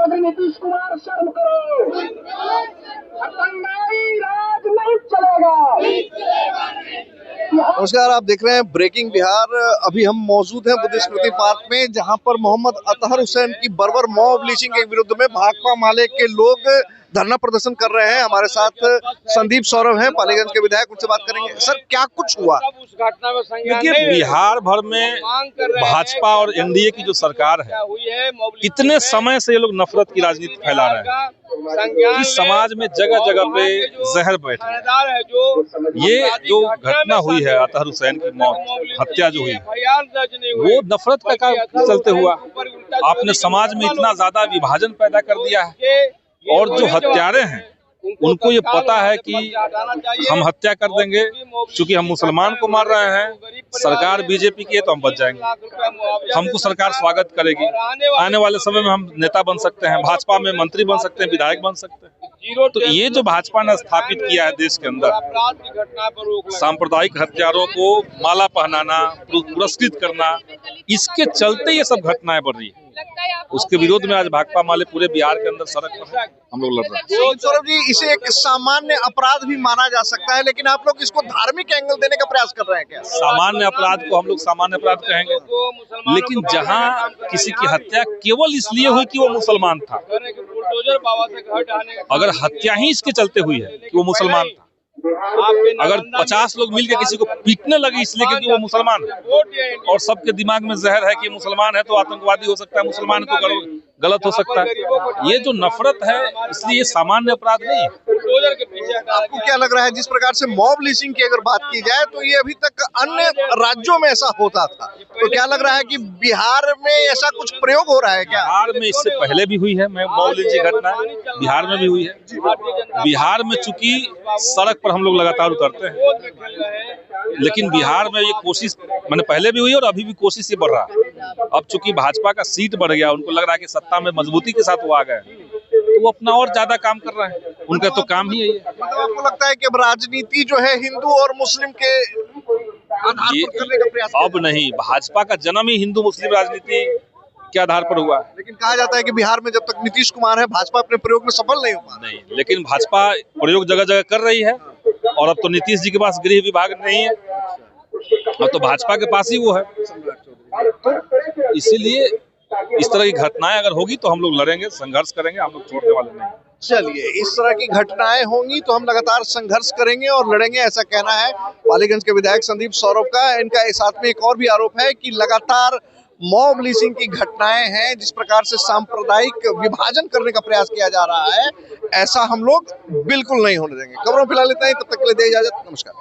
मुख्यमंत्री नीतीश कुमार शर्म करो, दंगाई राज नहीं चलेगा। नमस्कार, आप देख रहे हैं ब्रेकिंग बिहार। अभी हम मौजूद हैं बुद्ध स्मृति पार्क में, जहां पर मोहम्मद अतहर हुसैन की बर्बर मॉब लिंचिंग के विरुद्ध में भाकपा माले के लोग धरना प्रदर्शन कर रहे हैं। हमारे साथ संदीप सौरभ हैं, पालीगंज के विधायक, उनसे बात करेंगे। सर, क्या कुछ हुआ? देखिए, बिहार भर में भाजपा और एनडीए की जो सरकार है, इतने समय से ये लोग नफरत की राजनीति फैला रहे हैं कि समाज में जगह जगह पे जहर बैठे। ये जो घटना हुई है, अतहर हुसैन की मौत, हत्या जो हुई, वो नफरत का कारण चलते हुआ। आपने समाज में इतना ज्यादा विभाजन पैदा कर दिया है, और जो हत्यारे हैं उनको ये पता है कि हम हत्या कर देंगे, क्योंकि हम मुसलमान को मार रहे हैं। सरकार बीजेपी की है तो हम बच जाएंगे, हमको सरकार स्वागत करेगी। आने वाले समय में हम नेता बन सकते हैं, भाजपा में मंत्री बन सकते हैं, विधायक बन सकते हैं। तो ये जो भाजपा ने स्थापित किया है देश के अंदर, सांप्रदायिक हत्यारों को माला पहनाना, पुरस्कृत करना, इसके चलते ये सब घटनाएं बढ़ रही है। उसके विरोध में आज भाकपा माले पूरे बिहार के अंदर सड़क पर हम लोग लड़ रहे हैं। सौरभ जी, इसे एक सामान्य अपराध भी माना जा सकता है, लेकिन आप लोग इसको धार्मिक एंगल देने का प्रयास कर रहे हैं क्या? सामान्य अपराध को हम लोग सामान्य अपराध कहेंगे, लेकिन जहां किसी की हत्या केवल इसलिए हुई कि वो मुसलमान था, अगर हत्या ही इसके चलते हुई है कि वो मुसलमान था, अगर 50 लोग मिलकर किसी को पीटने लगे इसलिए क्योंकि वो मुसलमान है, और सबके दिमाग में जहर है कि मुसलमान है तो आतंकवादी हो सकता है, मुसलमान है तो गलत हो सकता है, ये जो नफरत है, इसलिए ये सामान्य अपराध नहीं है। आपको क्या लग रहा है, जिस प्रकार से मॉब लिंचिंग की अगर बात की जाए तो ये अभी तक अन्य राज्यों में ऐसा होता था, तो क्या लग रहा है कि बिहार में ऐसा कुछ प्रयोग हो रहा है क्या? बिहार में इससे पहले भी हुई है मॉब लिंचिंग घटना, बिहार में भी हुई है। बिहार में चूंकि सड़क पर हम लोग लगातार उतरते हैं, लेकिन बिहार में ये कोशिश मैंने पहले भी हुई और अभी भी कोशिश ये बढ़ रहा है। अब चूंकि भाजपा का सीट बढ़ गया, उनको लग रहा है कि सत्ता में मजबूती के साथ वो आ गए, तो वो अपना और ज्यादा काम कर रहे हैं। उनका तो काम ही यही है। मतलब आपको लगता है कि अब राजनीति जो है हिंदू और मुस्लिम के आधार पर करने का प्रयास? अब नहीं, भाजपा का जन्म ही हिंदू मुस्लिम राजनीति के आधार पर हुआ। लेकिन कहा जाता है कि बिहार में जब तक नीतीश कुमार है, भाजपा अपने प्रयोग में सफल नहीं हुआ। नहीं, लेकिन भाजपा प्रयोग जगह जगह कर रही है, और अब तो नीतीश जी के पास गृह विभाग नहीं है, अब तो भाजपा के पास ही वो है। इसीलिए इस तरह की घटनाएं अगर होगी तो हम लोग लड़ेंगे, संघर्ष करेंगे, हम लोग छोड़ने वाले नहीं। चलिए, इस तरह की घटनाएं होंगी तो हम लगातार संघर्ष करेंगे और लड़ेंगे, ऐसा कहना है पालीगंज के विधायक संदीप सौरभ का। इनका इस साथ में एक और भी आरोप है कि लगातार मॉब लिंचिंग की घटनाएं हैं, जिस प्रकार से सांप्रदायिक विभाजन करने का प्रयास किया जा रहा है, ऐसा हम लोग बिल्कुल नहीं होने देंगे। खबरों फिलहाल इतना ही, तब तक के लिए दे इजाजत, नमस्कार।